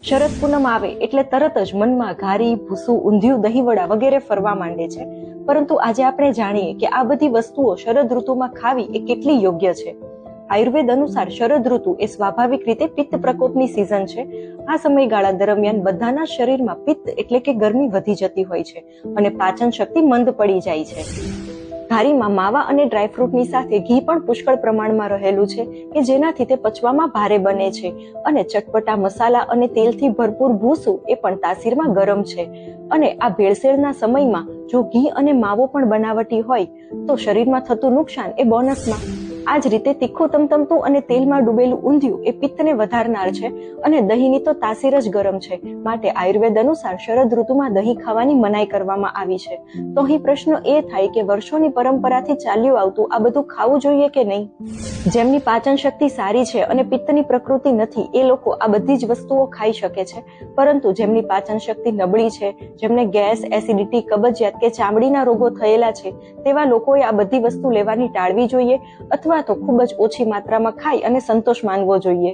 શરદ પૂનમ આવે એટલે તરત જ મનમાં ઘારી, ભૂસું, ઊંધિયું, દહીંવડા વગેરે ફરવા માંડે છે. પરંતુ આજે આપણે જાણીએ કે આ બધી વસ્તુઓ શરદ ઋતુમાં ખાવી એ કેટલી યોગ્ય છે. આયુર્વેદ અનુસાર શરદ ઋતુ એ સ્વાભાવિક રીતે પિત્ત પ્રકોપની સિઝન છે. આ સમયગાળા દરમિયાન બધાના શરીરમાં પિત્ત એટલે કે ગરમી વધી જતી હોય છે અને પાચન શક્તિ મંદ પડી જાય છે. ઘારીમાં માવા અને ડ્રાયફ્રૂટની સાથે ઘી પણ પુષ્કળ પ્રમાણમાં રહેલું છે કે જેનાથી તે પચવામાં ભારે બને છે અને ચટપટા મસાલા અને તેલથી ભરપૂર ભૂસું એ પણ તાસીરમાં ગરમ છે. અને આ ભેળસેળના સમયમાં જો ઘી અને માવો પણ બનાવટી હોય તો શરીરમાં થતું નુકસાન એ બોનસમાં. આ જ રીતે તીખું તમતમતું અને તેલમાં ડૂબેલું ઊંધિયું એ પિત્તને વધારનાર છે અને દહીંની તો તાસીર જ ગરમ છે. માટે આયુર્વેદ અનુસાર શરદ ઋતુમાં દહીં ખાવાની મનાઈ કરવામાં આવી છે. તો અહીં પ્રશ્ન એ થાય કે વર્ષોની પરંપરાથી ચાલ્યું આવતું આ બધું ખાવું જોઈએ કે નહીં? જેમની પાચન શક્તિ સારી છે અને પિત્તની પ્રકૃતિ નથી એ લોકો આ બધી જ વસ્તુઓ ખાઈ શકે છે. પરંતુ જેમની પાચન શક્તિ નબળી છે, જેમને ગેસ, એસિડિટી, કબજિયાત કે ચામડીના રોગો થયેલા છે તેવા લોકોએ આ બધી વસ્તુ લેવાની ટાળવી જોઈએ અથવા તો ખૂબ જ ઓછી માત્રામાં ખાઈ અને સંતોષ માનવો જોઈએ.